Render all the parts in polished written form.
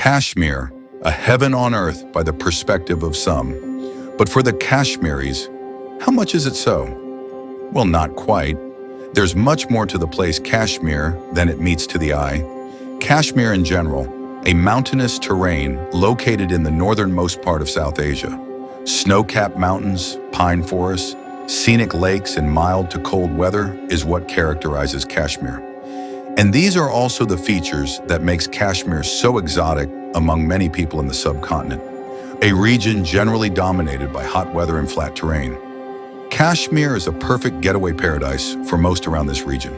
Kashmir, a heaven on earth by the perspective of some. But for the Kashmiris, how much is it so? Well, not quite. There's much more to the place Kashmir than it meets to the eye. Kashmir in general, a mountainous terrain located in the northernmost part of South Asia. Snow-capped mountains, pine forests, scenic lakes, and mild to cold weather is what characterizes Kashmir. And these are also the features that makes Kashmir so exotic among many people in the subcontinent, a region generally dominated by hot weather and flat terrain. Kashmir is a perfect getaway paradise for most around this region.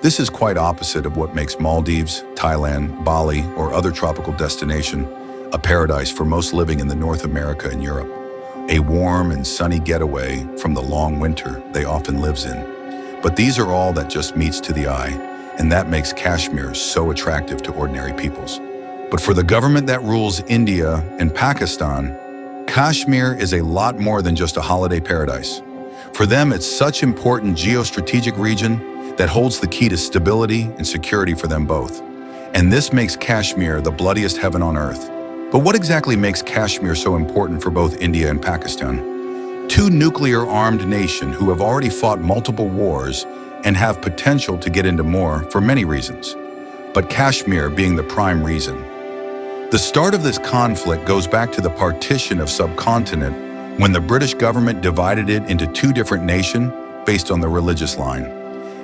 This is quite opposite of what makes Maldives, Thailand, Bali, or other tropical destination a paradise for most living in the North America and Europe, a warm and sunny getaway from the long winter they often lives in. But these are all that just meets to the eye, and that makes Kashmir so attractive to ordinary peoples. But for the government that rules India and Pakistan, Kashmir is a lot more than just a holiday paradise. For them, it's such an important geostrategic region that holds the key to stability and security for them both. And this makes Kashmir the bloodiest heaven on earth. But what exactly makes Kashmir so important for both India and Pakistan? Two nuclear-armed nations who have already fought multiple wars and have potential to get into more for many reasons, but Kashmir being the prime reason. The start of this conflict goes back to the partition of subcontinent when the British government divided it into two different nations based on the religious line.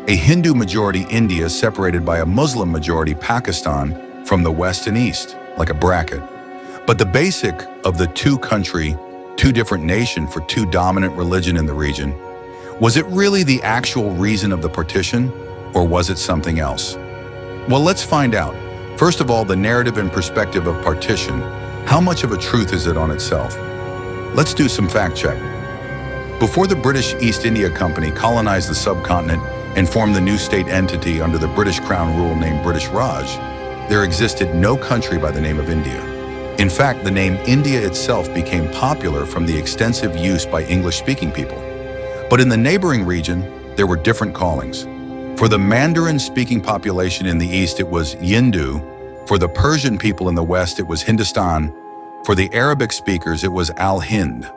A Hindu-majority India separated by a Muslim-majority Pakistan from the west and east, like a bracket. But the basic of the two different nation for two dominant religion in the region, was it really the actual reason of the partition, or was it something else? Well, let's find out. First of all, the narrative and perspective of partition. How much of a truth is it on itself? Let's do some fact check. Before the British East India Company colonized the subcontinent and formed the new state entity under the British Crown rule named British Raj, there existed no country by the name of India. In fact, the name India itself became popular from the extensive use by English-speaking people. But in the neighboring region, there were different callings. For the Mandarin-speaking population in the east, it was Yindu. For the Persian people in the west, it was Hindustan. For the Arabic speakers, it was Al-Hind.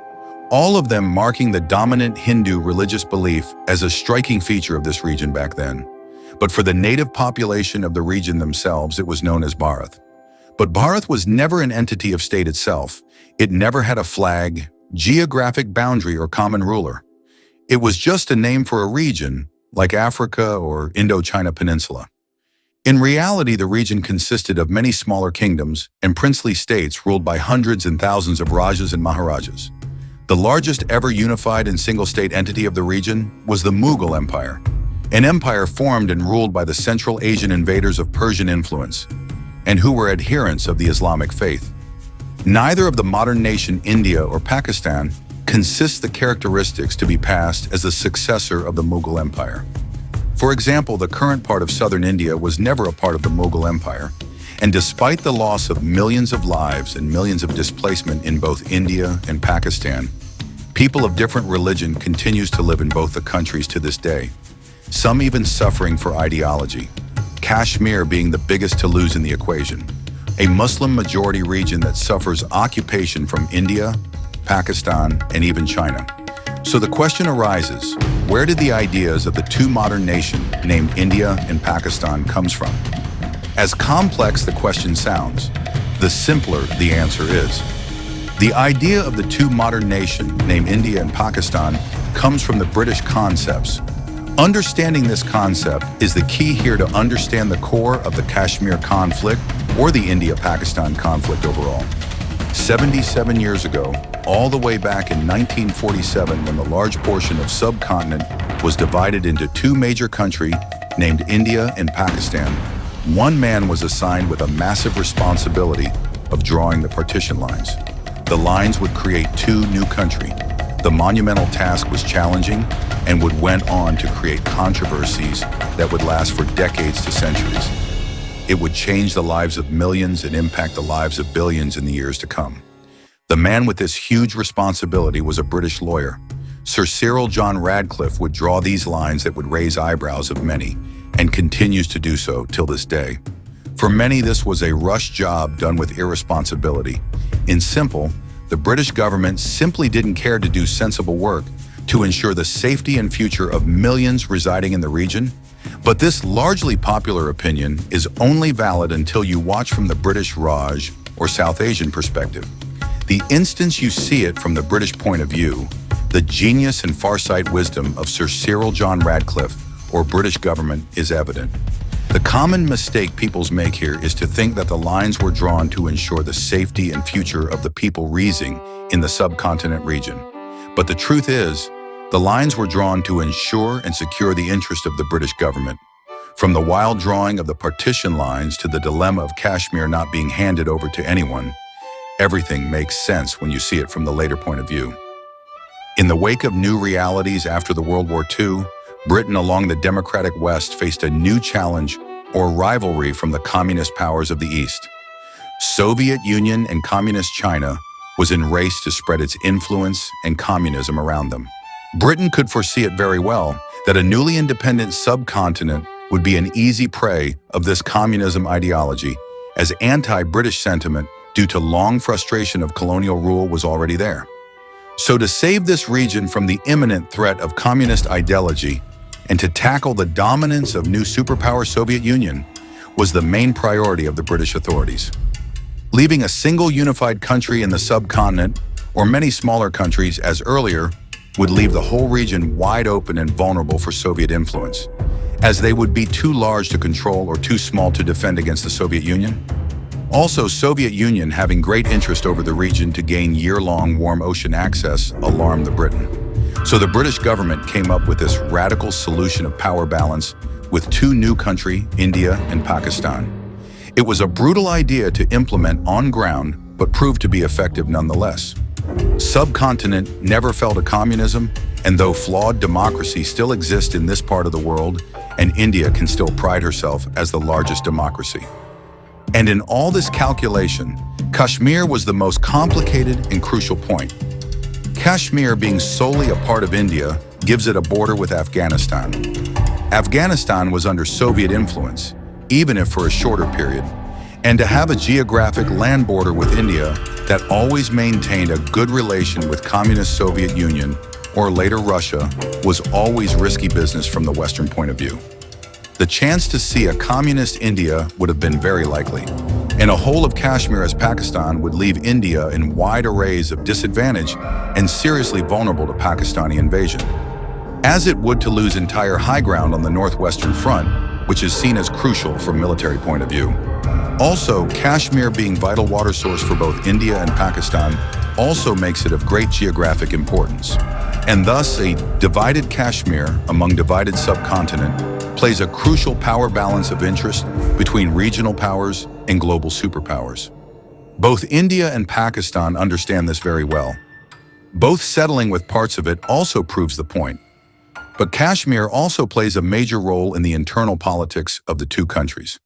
All of them marking the dominant Hindu religious belief as a striking feature of this region back then. But for the native population of the region themselves, it was known as Bharat. But Bharat was never an entity of state itself. It never had a flag, geographic boundary, or common ruler. It was just a name for a region, like Africa or Indochina Peninsula. In reality, the region consisted of many smaller kingdoms and princely states ruled by hundreds and thousands of rajas and maharajas. The largest ever unified and single-state entity of the region was the Mughal Empire, an empire formed and ruled by the Central Asian invaders of Persian influence, and who were adherents of the Islamic faith. Neither of the modern nation India or Pakistan consists the characteristics to be passed as the successor of the Mughal Empire. For example, the current part of southern India was never a part of the Mughal Empire, and despite the loss of millions of lives and millions of displacement in both India and Pakistan, people of different religion continues to live in both the countries to this day, some even suffering for ideology, Kashmir being the biggest to lose in the equation, a Muslim-majority region that suffers occupation from India, Pakistan, and even China. So the question arises, where did the ideas of the two modern nations named India and Pakistan comes from? As complex the question sounds, the simpler the answer is. The idea of the two modern nations named India and Pakistan comes from the British concepts. Understanding this concept is the key here to understand the core of the Kashmir conflict or the India-Pakistan conflict overall. 77 years ago, all the way back in 1947, when the large portion of subcontinent was divided into two major countries named India and Pakistan, one man was assigned with a massive responsibility of drawing the partition lines. The lines would create two new countries. The monumental task was challenging and went on to create controversies that would last for decades to centuries. It would change the lives of millions and impact the lives of billions in the years to come. The man with this huge responsibility was a British lawyer. Sir Cyril John Radcliffe would draw these lines that would raise eyebrows of many, and continues to do so till this day. For many, this was a rush job done with irresponsibility. In simple, the British government simply didn't care to do sensible work to ensure the safety and future of millions residing in the region. But this largely popular opinion is only valid until you watch from the British Raj or South Asian perspective. The instant you see it from the British point of view, the genius and farsight wisdom of Sir Cyril John Radcliffe or British government is evident. The common mistake peoples make here is to think that the lines were drawn to ensure the safety and future of the people residing in the subcontinent region. But the truth is, the lines were drawn to ensure and secure the interest of the British government. From the wild drawing of the partition lines to the dilemma of Kashmir not being handed over to anyone, everything makes sense when you see it from the later point of view. In the wake of new realities after the World War II, Britain along the democratic West faced a new challenge or rivalry from the communist powers of the East. Soviet Union and Communist China was in race to spread its influence and communism around them. Britain could foresee it very well that a newly independent subcontinent would be an easy prey of this communism ideology, as anti-British sentiment due to long frustration of colonial rule was already there. So to save this region from the imminent threat of communist ideology and to tackle the dominance of new superpower Soviet Union was the main priority of the British authorities. Leaving a single unified country in the subcontinent, or many smaller countries as earlier, would leave the whole region wide open and vulnerable for Soviet influence, as they would be too large to control or too small to defend against the Soviet Union. Also, Soviet Union having great interest over the region to gain year-long warm ocean access alarmed the Britain. So the British government came up with this radical solution of power balance with two new countries, India and Pakistan. It was a brutal idea to implement on ground, but proved to be effective nonetheless. Subcontinent never fell to communism, and though flawed democracy still exists in this part of the world, and India can still pride herself as the largest democracy. And in all this calculation, Kashmir was the most complicated and crucial point. Kashmir, being solely a part of India, gives it a border with Afghanistan. Afghanistan was under Soviet influence, even if for a shorter period, and to have a geographic land border with India that always maintained a good relation with Communist Soviet Union, or later Russia, was always risky business from the Western point of view. The chance to see a communist India would have been very likely, and a whole of Kashmir as Pakistan would leave India in wide arrays of disadvantage and seriously vulnerable to Pakistani invasion, as it would to lose entire high ground on the northwestern front, which is seen as crucial from military point of view. Also, Kashmir being vital water source for both India and Pakistan also makes it of great geographic importance, and thus a divided Kashmir among divided subcontinent plays a crucial power balance of interest between regional powers and global superpowers. Both India and Pakistan understand this very well. Both settling with parts of it also proves the point. But Kashmir also plays a major role in the internal politics of the two countries,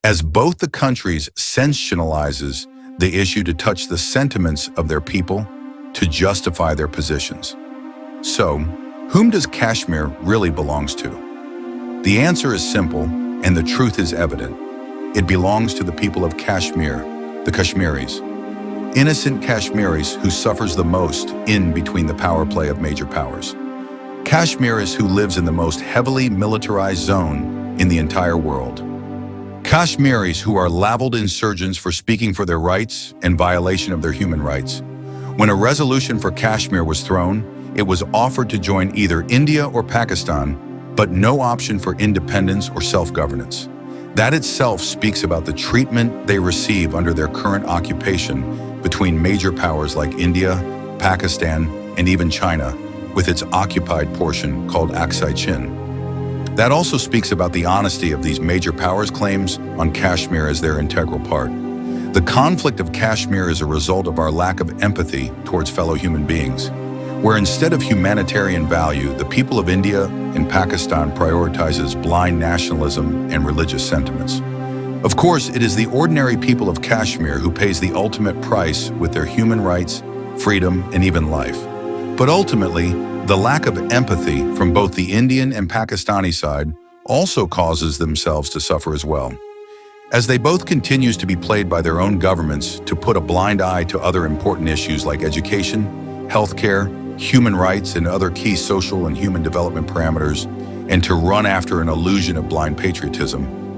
as both the countries sensationalizes the issue to touch the sentiments of their people to justify their positions. So, whom does Kashmir really belongs to? The answer is simple, and the truth is evident. It belongs to the people of Kashmir, the Kashmiris. Innocent Kashmiris who suffers the most in between the power play of major powers. Kashmiris who lives in the most heavily militarized zone in the entire world. Kashmiris who are leveled insurgents for speaking for their rights and violation of their human rights. When a resolution for Kashmir was thrown, it was offered to join either India or Pakistan, but no option for independence or self-governance. That itself speaks about the treatment they receive under their current occupation between major powers like India, Pakistan, and even China, with its occupied portion called Aksai Chin. That also speaks about the honesty of these major powers' claims on Kashmir as their integral part. The conflict of Kashmir is a result of our lack of empathy towards fellow human beings, where instead of humanitarian value, the people of India and Pakistan prioritizes blind nationalism and religious sentiments. Of course, it is the ordinary people of Kashmir who pays the ultimate price with their human rights, freedom, and even life. But ultimately, the lack of empathy from both the Indian and Pakistani side also causes themselves to suffer as well. as they both continues to be played by their own governments to put a blind eye to other important issues like education, healthcare, human rights, and other key social and human development parameters, and to run after an illusion of blind patriotism.